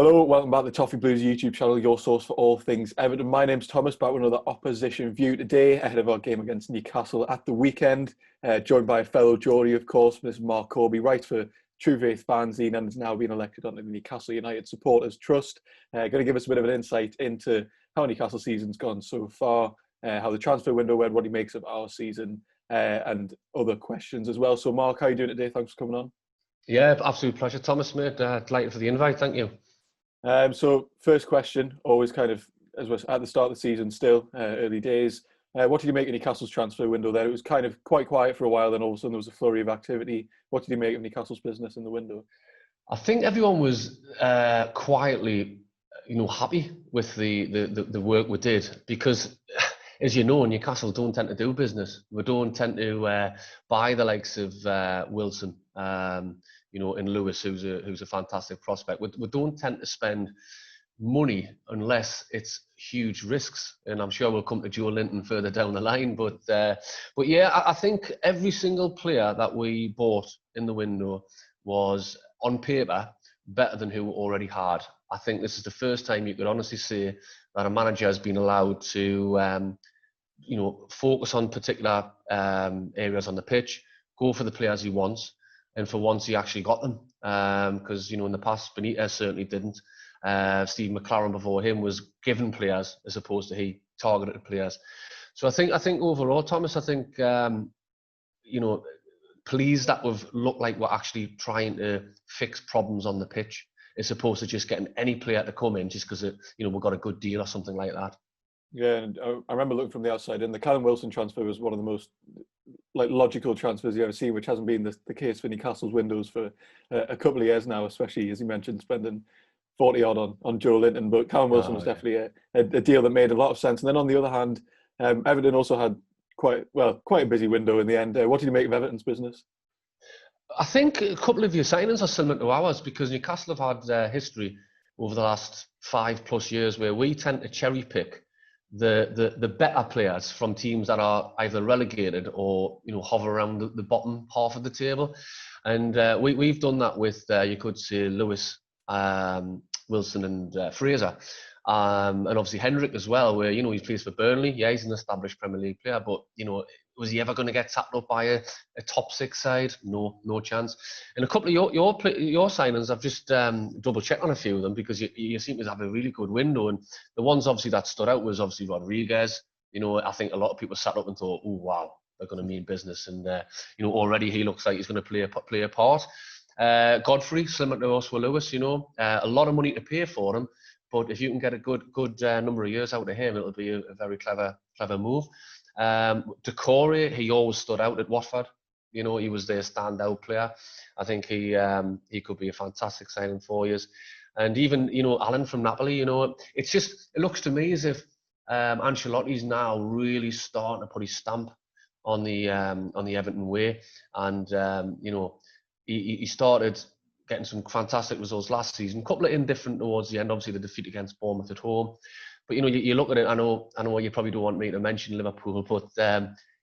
Hello, welcome back to the Toffee Blues YouTube channel, your source for all things Everton. My name's Thomas, back with another opposition view today, ahead of our game against Newcastle at the weekend. Joined by a fellow Geordie, of course, Mr. Marc writes for True Faith Fanzine and has now been elected onto the Newcastle United Supporters Trust. Going to give us a bit of an insight into how Newcastle season's gone so far, how the transfer window went, what he makes of our season, and other questions as well. So Marc, how are you doing today? Thanks for coming on. Yeah, absolute pleasure, Thomas, mate. Delighted for the invite, thank you. So first question, always kind of, as we're at the start of the season still, early days. What did you make of Newcastle's transfer window there? It was kind of quite quiet for a while, then all of a sudden there was a flurry of activity. What did you make of Newcastle's business in the window? I think everyone was quietly, happy with the work we did because, as you know, Newcastle don't tend to do business. We don't tend to buy the likes of Wilson, and Lewis, who's a fantastic prospect. We don't tend to spend money unless it's huge risks, and I'm sure we'll come to Joe Linton further down the line. But yeah, I think every single player that we bought in the window was on paper better than who we already had. I think this is the first time you could honestly say that a manager has been allowed to focus on particular areas on the pitch, go for the players he wants, and for once he actually got them. Because in the past Benitez certainly didn't. Steve McLaren before him was given players as opposed to he targeted players. So I think overall, Thomas, pleased that we've looked like we're actually trying to fix problems on the pitch as opposed to just getting any player to come in just because we've got a good deal or something like that. Yeah, and I remember looking from the outside, and the Callum Wilson transfer was one of the most logical transfers you ever seen, which hasn't been the case for Newcastle's windows for a couple of years now, especially as you mentioned, spending 40 odd on Joe Linton. But Callum Wilson was definitely a deal that made a lot of sense. And then on the other hand, Everton also had quite a busy window in the end. What did you make of Everton's business? I think a couple of your signings are similar to ours because Newcastle have had history over the last 5+ years where we tend to cherry pick the better players from teams that are either relegated or hover around the bottom half of the table, and we've done that with you could say Lewis, Wilson, and Fraser, and obviously Hendrick as well, where he plays for Burnley. Yeah, he's an established Premier League player, but was he ever going to get tapped up by a top 6 side? No chance. And a couple of your signings, I've just double checked on a few of them because you seem to have a really good window. And the ones obviously that stood out was obviously Rodriguez. I think a lot of people sat up and thought, oh wow, they're going to mean business. And already he looks like he's going to play a part. Godfrey, similar to us with Lewis. A lot of money to pay for him, but if you can get a good number of years out of him, it'll be a very clever move. Decore, he always stood out at Watford. He was their standout player. I think he could be a fantastic signing for you. And even Alan from Napoli. It looks to me as if Ancelotti's now really starting to put his stamp on the Everton way, and he started getting some fantastic results last season. A couple of indifferent towards the end. Obviously, the defeat against Bournemouth at home. But you look at it. I know you probably don't want me to mention Liverpool, but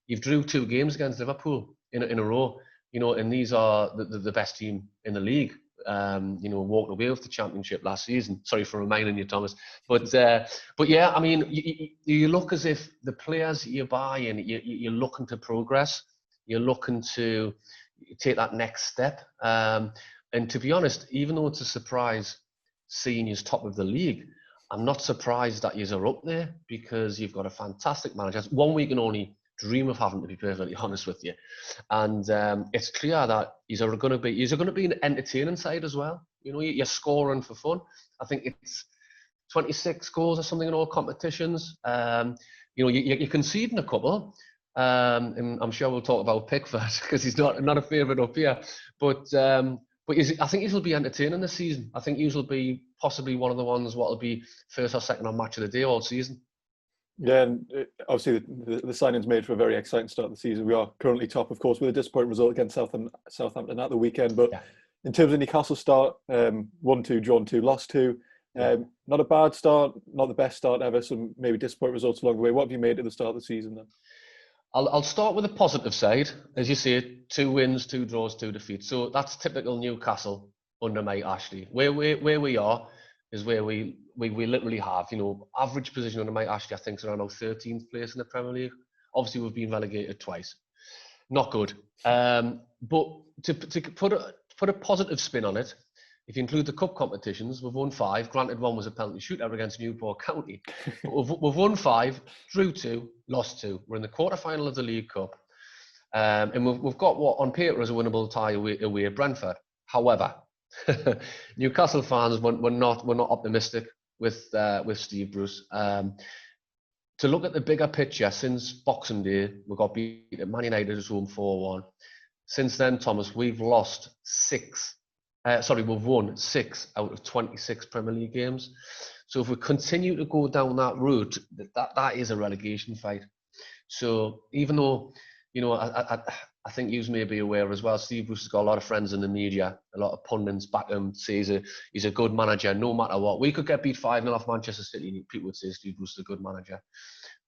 you've drew 2 games against Liverpool in a row. And these are the best team in the league. Walked away with the championship last season. Sorry for reminding you, Thomas. But yeah, I mean, you look as if the players you buy and you're looking to progress. You're looking to take that next step. And to be honest, even though it's a surprise seeing you top of the league, I'm not surprised that you are up there because you've got a fantastic manager. It's one we can only dream of having, to be perfectly honest with you. And it's clear that he's going to be an entertaining side as well. You're scoring for fun. I think it's 26 goals or something in all competitions. You're conceding a couple. And I'm sure we'll talk about Pickford because he's not a favourite up here. But I think he'll be entertaining this season. I think he'll be possibly one of the ones what will be first or second on match of the day all season. Yeah, and obviously the signings made for a very exciting start of the season. We are currently top, of course, with a disappointing result against Southampton at the weekend. But in terms of Newcastle start, 1-2, drawn 2, lost 2. Not a bad start, not the best start ever. Some maybe disappointing results along the way. What have you made at the start of the season then? I'll start with the positive side. As you say, 2 wins, 2 draws, 2 defeats. So that's typical Newcastle under Mike Ashley. Where we are, is where we literally have, average position under Mike Ashley, I think, is around 13th place in the Premier League. Obviously, we've been relegated twice. Not good. But to put a positive spin on it, if you include the cup competitions, we've won 5. Granted, one was a penalty shootout against Newport County. But we've won 5, drew 2, lost 2. We're in the quarter-final of the League Cup. And we've got what on paper is a winnable tie away at Brentford. However, Newcastle fans were not optimistic with Steve Bruce. To look at the bigger picture, since Boxing Day, we got beat at Man United at home 4-1. Since then, Thomas, we've won 6 out of 26 Premier League games. So if we continue to go down that route, that is a relegation fight. So even though, I think you may be aware as well, Steve Bruce has got a lot of friends in the media, a lot of pundits back him, say he's a good manager no matter what. We could get beat 5-0 off Manchester City, people would say Steve Bruce is a good manager.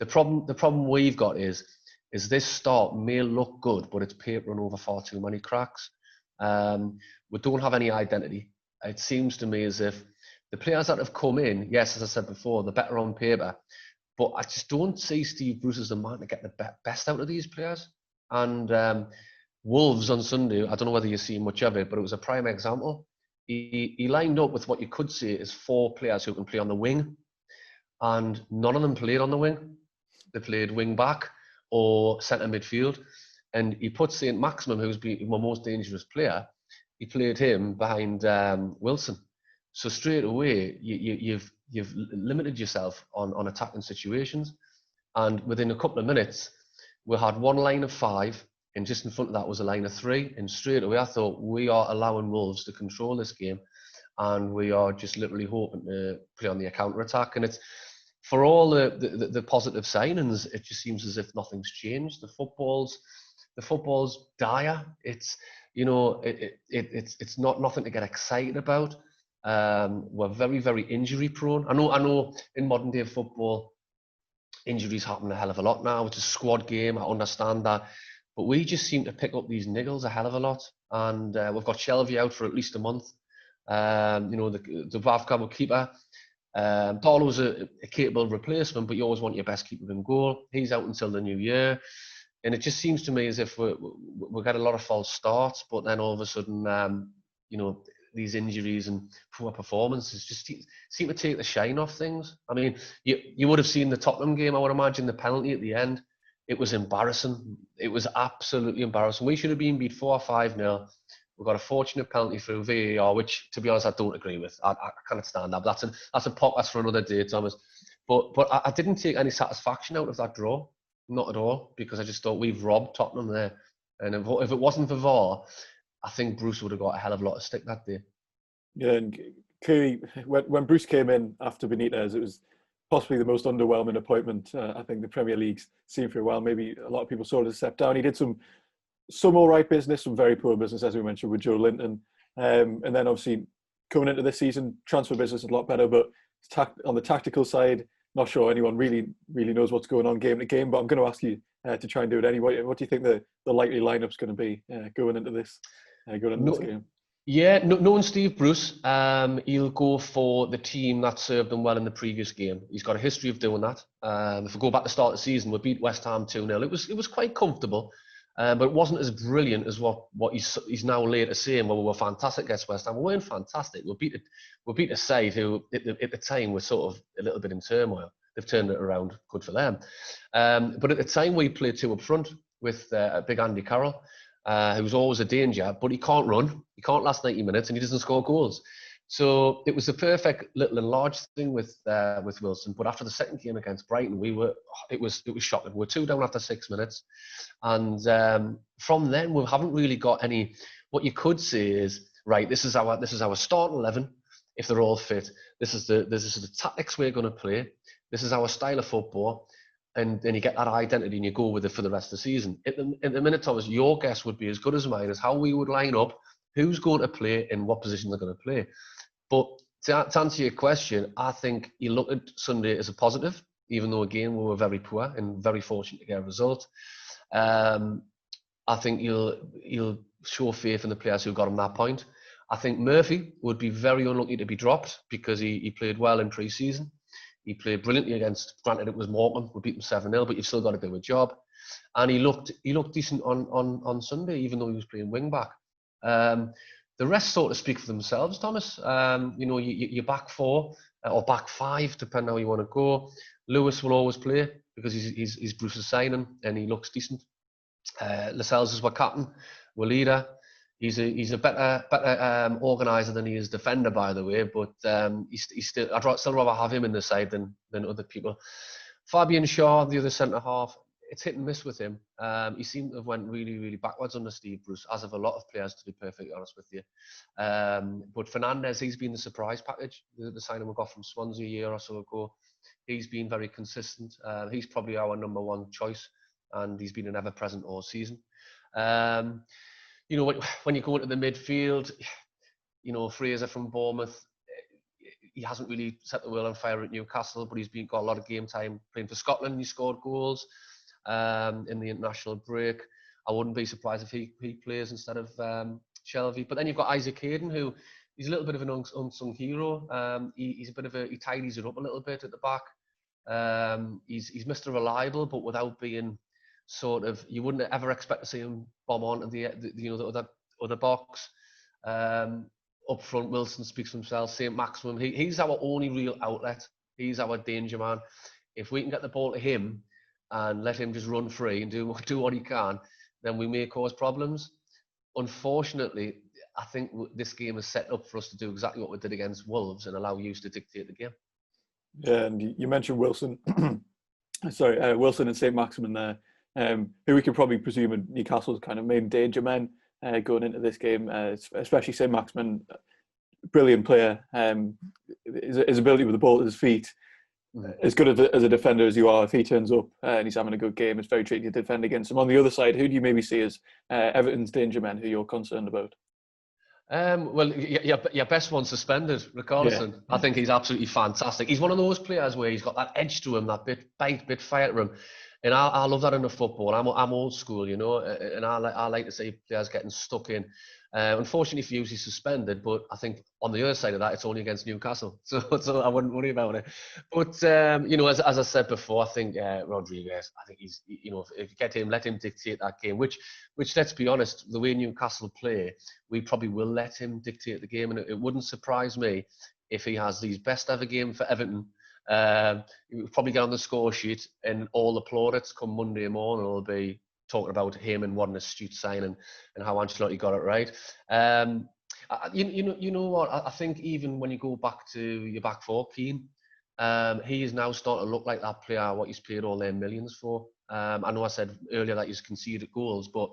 The problem we've got is this start may look good, but it's papering over far too many cracks. We don't have any identity. It seems to me as if the players that have come in, yes, as I said before, they're better on paper, but I just don't see Steve Bruce as the man to get the best out of these players. And Wolves on Sunday, I don't know whether you've seen much of it, but it was a prime example. He lined up with what you could say is 4 players who can play on the wing, and none of them played on the wing. They played wing back or centre midfield, and he put St. Maximum, who's been my most dangerous player, he played him behind Wilson. So straight away, you've limited yourself on attacking situations, and within a couple of minutes, we had one line of 5, and just in front of that was a line of 3. And straight away, I thought, we are allowing Wolves to control this game, and we are just literally hoping to play on the counter-attack. And it's, for all the positive signings, it just seems as if nothing's changed. The football's dire. It's, it's not nothing to get excited about. We're very, very injury prone. I know in modern day football, injuries happen a hell of a lot now. It's a squad game. I understand that. But we just seem to pick up these niggles a hell of a lot. And we've got Shelby out for at least a month. The Vavcabo keeper. Darlow's a capable replacement, but you always want your best keeper in goal. He's out until the new year. And it just seems to me as if we get a lot of false starts, but then all of a sudden, these injuries and poor performances just seem to take the shine off things. I mean, you would have seen the Tottenham game, I would imagine, the penalty at the end. It was embarrassing. It was absolutely embarrassing. We should have been beat 4 or 5-0. We got a fortunate penalty through VAR, which, to be honest, I don't agree with. I cannot stand that. But that's a podcast for another day, Thomas. But I didn't take any satisfaction out of that draw. Not at all, because I just thought we've robbed Tottenham there. And if it wasn't for VAR, I think Bruce would have got a hell of a lot of stick that day. Yeah, and clearly, when Bruce came in after Benitez, it was possibly the most underwhelming appointment I think the Premier League's seen for a while. Maybe a lot of people saw it as a step down. He did some all right business, some very poor business, as we mentioned, with Joe Linton. And then obviously coming into this season, transfer business is a lot better, but on the tactical side, not sure anyone really knows what's going on game to game, but I'm going to ask you to try and do it anyway. What do you think the likely lineup's going to be going into this game? Yeah, knowing Steve Bruce, he'll go for the team that served him well in the previous game. He's got a history of doing that. If we go back to the start of the season, we beat West Ham 2-0. It was quite comfortable, but it wasn't as brilliant as what he's now later saying. Well, we were fantastic against West Ham. We weren't fantastic. We beat a side who at the time was sort of a little bit in turmoil. They've turned it around, good for them. But at the time, we played 2 up front with big Andy Carroll, who's always a danger, but he can't run. He can't last 90 minutes, and he doesn't score goals. So it was the perfect little enlarged thing with Wilson. But after the second game against Brighton, it was shocking. We were 2 down after 6 minutes, and from then we haven't really got any. What you could say is, right, this is our starting 11. If they're all fit, this is the tactics we're going to play. This is our style of football. And then you get that identity and you go with it for the rest of the season. At the minute, Thomas, your guess would be as good as mine as how we would line up, who's going to play and what position they're going to play. But to answer your question, I think you look at Sunday as a positive, even though, again, we were very poor and very fortunate to get a result. I think you'll show faith in the players who got him that point. I think Murphy would be very unlucky to be dropped because he played well in pre-season. He played brilliantly against, granted it was Morecambe, we beat him 7-0, but you've still got to do a job. And he looked decent on Sunday, even though he was playing wing back. The rest sort of speak for themselves, Thomas. Your back four or back five, depending how you want to go. Lewis will always play because he's Bruce's signing and he looks decent. Lascelles is our captain, our leader. He's a better organizer than he is defender, by the way. But he's still, I'd still rather have him in the side than other people. Fabian Shaw, the other centre half, it's hit and miss with him. He seemed to have went really, really backwards under Steve Bruce, as of a lot of players, to be perfectly honest with you. But Fernandez, he's been the surprise package. The signing we got from Swansea a year or so ago. He's been very consistent. He's probably our number one choice, and he's been an ever-present all season. When you go into the midfield, Fraser from Bournemouth, he hasn't really set the world on fire at Newcastle, but he's got a lot of game time playing for Scotland. He scored goals in the international break. I wouldn't be surprised if he plays instead of Shelvey. But then you've got Isaac Hayden, who he's a little bit of an unsung hero. He's a bit of he tidies it up a little bit at the back. He's Mr. Reliable, but without being sort of, you wouldn't ever expect to see him bomb onto the other box. Up front, Wilson speaks for himself. St. Maximum, he's our only real outlet. He's our danger man. If we can get the ball to him and let him just run free and do what he can, then we may cause problems. Unfortunately, I think this game is set up for us to do exactly what we did against Wolves and allow Hughes to dictate the game. Yeah, and you mentioned Wilson. Wilson and St. Maximin there, who we could probably presume are Newcastle's kind of main danger men going into this game, especially St. Maximin, brilliant player. His ability with the ball at his feet, as good as a defender as you are, if he turns up and he's having a good game, it's very tricky to defend against him. On the other side, who do you maybe see as Everton's danger men who you're concerned about? Well, your best one suspended, Richarlison. Yeah. I think he's absolutely fantastic. He's one of those players where he's got that edge to him, that bit fire to him. And I love that in the football. I'm old school, and I like to see players getting stuck in. Unfortunately for you, he's suspended, but I think on the other side of that, it's only against Newcastle, so I wouldn't worry about it. But as I said before, I think Rodriguez. I think he's, if you get him, let him dictate that game. Which let's be honest, the way Newcastle play, we probably will let him dictate the game, and it wouldn't surprise me if he has his best ever game for Everton. He'll probably get on the score sheet, and all the plaudits come Monday morning will be talking about him and what an astute signing and how Ancelotti got it right. You know what? I think even when you go back to your back four, Keane, he is now starting to look like that player what he's paid all their millions for. I know I said earlier that he's conceded goals, but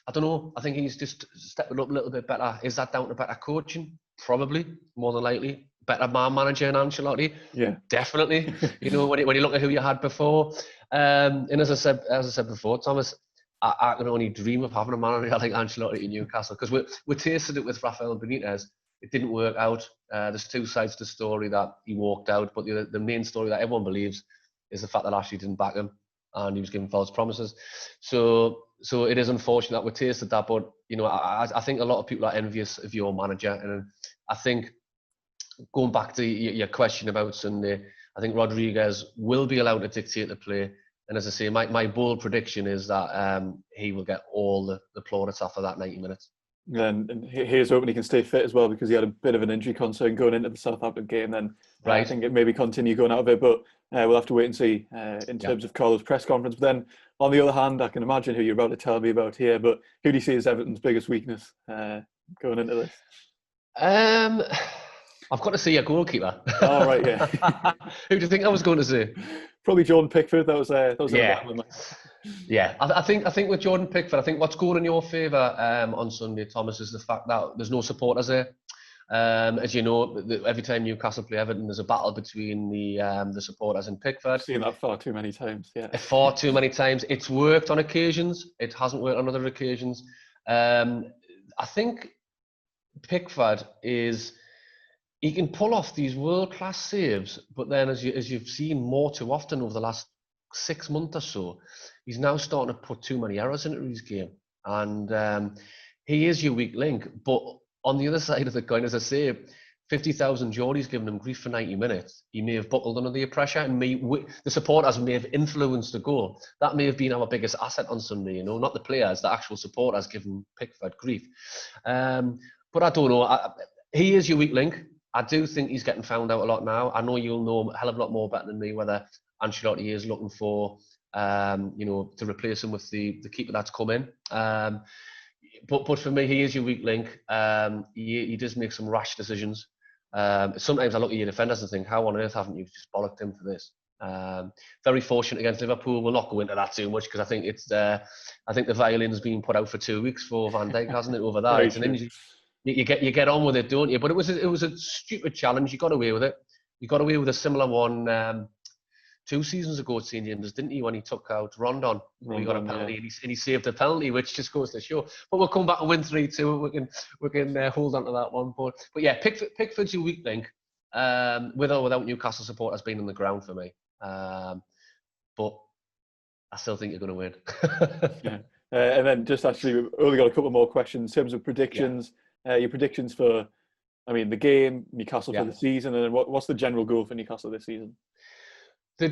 I don't know. I think he's just stepping up a little bit better. Is that down to better coaching? Probably, more than likely. Better man manager than Ancelotti? Yeah, definitely. When you look at who you had before, and as I said before, Thomas, I can only dream of having a manager like Ancelotti in Newcastle, because we tasted it with Rafael Benitez. It didn't work out. There's two sides to the story, that he walked out, but the main story that everyone believes is the fact that Ashley didn't back him and he was giving false promises. So it is unfortunate that we tasted that, but I think a lot of people are envious of your manager, and I think, going back to your question about Sunday, I think Rodriguez will be allowed to dictate the play. And as I say, my bold prediction is that he will get all the plaudits after that 90 minutes. And here's hoping he can stay fit as well, because he had a bit of an injury concern going into the Southampton game. Then right. I think it maybe continue going out of it, but we'll have to wait and see in terms of Carlo's press conference. But then, on the other hand, I can imagine who you're about to tell me about here, but who do you see as Everton's biggest weakness going into this? I've got to see a goalkeeper. Oh, right, yeah. Who do you think I was going to say? Probably Jordan Pickford. That was yeah. Yeah, I think with Jordan Pickford, I think what's going in your favour on Sunday, Thomas, is the fact that there's no supporters there. As you know, every time Newcastle play Everton, there's a battle between the supporters and Pickford. I've seen that far too many times. Yeah, far too many times. It's worked on occasions. It hasn't worked on other occasions. I think Pickford he can pull off these world-class saves, but then as you've seen more too often over the last 6 months or so, he's now starting to put too many errors into his game, and he is your weak link. But on the other side of the coin, as I say, 50,000 Geordies giving him grief for 90 minutes. He may have buckled under the pressure, and the supporters may have influenced the goal. That may have been our biggest asset on Sunday, not the players, the actual supporters giving Pickford grief. But I don't know. He is your weak link. I do think he's getting found out a lot now. I know you'll know a hell of a lot more better than me whether Ancelotti is looking for, to replace him with the keeper that's come in. But for me, he is your weak link. He does make some rash decisions. Sometimes I look at your defenders and think, how on earth haven't you just bollocked him for this? Very fortunate against Liverpool. We'll not go into that too much because I think the violin's been put out for 2 weeks for Van Dijk, hasn't it? Over there, it's an injury. You get on with it, don't you? But it was a stupid challenge. You got away with it. You got away with a similar one 2 seasons ago at St James's, didn't he? When he took out Rondon, he got a penalty, and he saved a penalty, which just goes to show. But we'll come back and win 3-2. We can hold on to that one. But yeah, Pickford's your weak link. With or without Newcastle supporters being on the ground for me. But I still think you're going to win. Yeah. And then just actually, we've only got a couple more questions in terms of predictions. Your predictions for, the game, Newcastle for the season, and then what's the general goal for Newcastle this season? The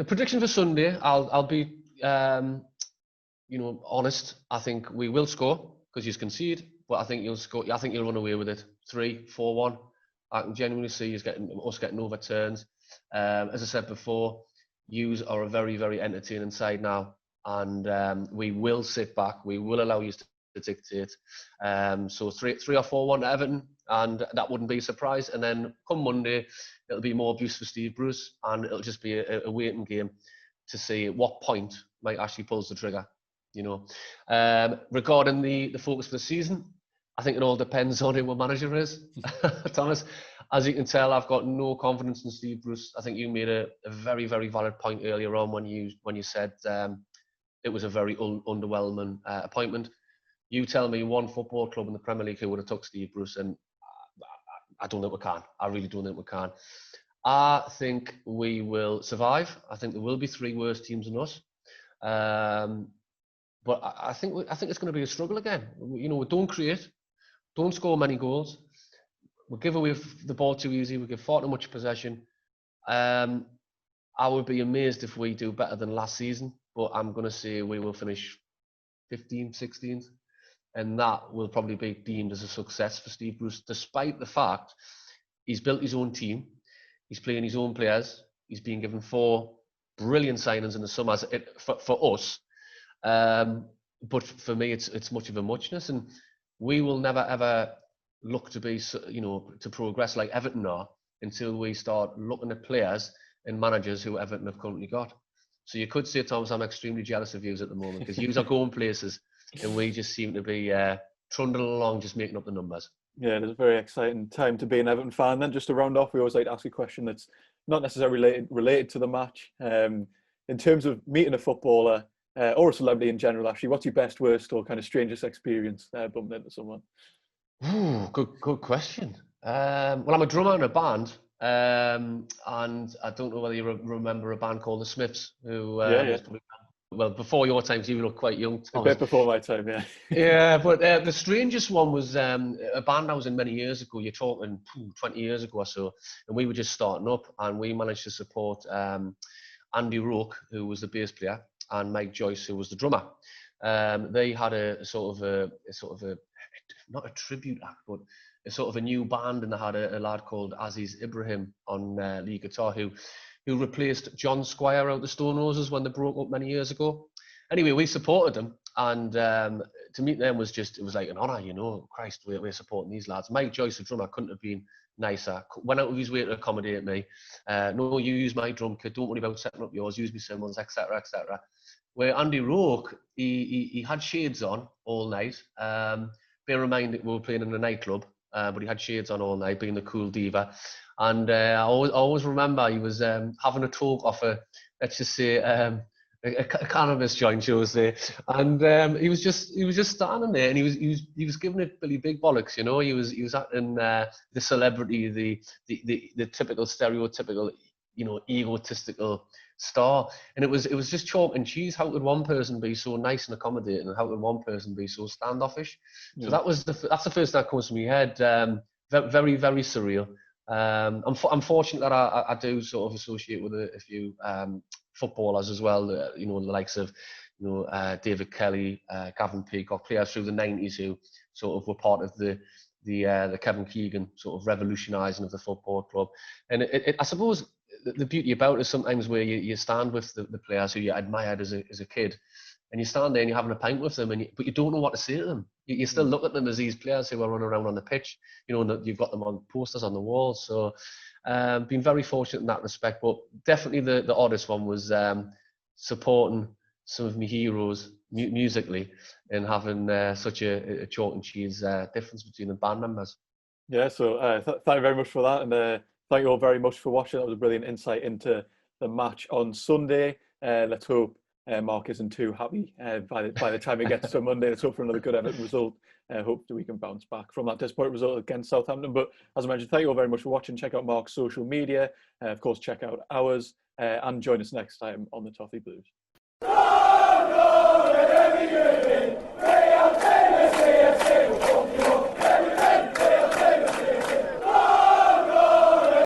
prediction for Sunday, I'll be, honest. I think we will score because you concede, but I think you'll score. I think you'll run away with it. 3-4-1. I can genuinely see us getting overturns. As I said before, yous are a very, very entertaining side now, and we will sit back. We will allow you to dictate. So 3 or 4-1 to Everton, and that wouldn't be a surprise. And then come Monday, it'll be more abuse for Steve Bruce, and it'll just be a waiting game to see at what point Mike actually pulls the trigger. Regarding the focus for the season, I think it all depends on who our manager is. Thomas, as you can tell, I've got no confidence in Steve Bruce. I think you made a very, very valid point earlier on when you said it was a very underwhelming appointment. You tell me one football club in the Premier League who would have took Steve Bruce, and I don't think we can. I really don't think we can. I think we will survive. I think there will be 3 worse teams than us. But I think it's going to be a struggle again. We don't create, don't score many goals. We give away the ball too easy. We give far too much possession. I would be amazed if we do better than last season, but I'm going to say we will finish 15th, 16th. And that will probably be deemed as a success for Steve Bruce, despite the fact he's built his own team, he's playing his own players, he's been given 4 brilliant signings in the summer for us. But for me, it's much of a muchness, and we will never ever look to be, to progress like Everton are until we start looking at players and managers who Everton have currently got. So you could say, Thomas, I'm extremely jealous of yous at the moment because yous are going places. And we just seem to be trundling along, just making up the numbers. Yeah, it's a very exciting time to be an Everton fan. Then just to round off, we always like to ask a question that's not necessarily related to the match. In terms of meeting a footballer or a celebrity in general, actually, what's your best, worst, or kind of strangest experience bumping into someone? Ooh, good question. Well, I'm a drummer in a band, and I don't know whether you remember a band called the Smiths, who well, before your times, you were quite young, Thomas. A bit before my time, yeah. Yeah, but the strangest one was a band I was in many years ago. You're talking 20 years ago or so, and we were just starting up, and we managed to support Andy Rourke, who was the bass player, and Mike Joyce, who was the drummer. They had a sort of a not a tribute act, but a sort of a new band, and they had a lad called Aziz Ibrahim on lead guitar who replaced John Squire out the Stone Roses when they broke up many years ago. Anyway, we supported them, and to meet them was like an honour, Christ, we're supporting these lads. Mike Joyce, the drummer, couldn't have been nicer. Went out of his way to accommodate me. No, you use my drum kit, don't worry about setting up yours, use me someone's, etc., etc. Where Andy Rourke, he had shades on all night. Bear in mind that we were playing in a nightclub, but he had shades on all night, being the cool diva. And I always remember he was having a talk off let's just say, a cannabis joint, shall we say. And he was just standing there, and he was giving it Billy Big Bollocks, He was acting the celebrity, the typical stereotypical, egotistical star. And it was just chalk and cheese. How could one person be so nice and accommodating, and how could one person be so standoffish? So that's the first that comes to my head. Very, very surreal. I'm fortunate that I do sort of associate with a few footballers as well. The likes of David Kelly, Gavin Peacock, players through the 90s who sort of were part of the Kevin Keegan sort of revolutionising of the football club. And I suppose the beauty about it is sometimes where you stand with the players who you admired as a kid, and you stand there and you're having a pint with them, but you don't know what to say to them. You still look at them as these players who are running around on the pitch. You've got them on posters on the walls. So been very fortunate in that respect. But definitely the oddest one was supporting some of my heroes musically and having such a chalk and cheese difference between the band members. Yeah, so thank you very much for that, and thank you all very much for watching. That was a brilliant insight into the match on Sunday. Let's hope Marc isn't too happy by the time it gets to Monday. Let's hope for another good Everton result. Hope that we can bounce back from that disappointing result against Southampton. But as I mentioned, thank you all very much for watching. Check out Marc's social media. Of course, check out ours, and join us next time on the Toffee Blues.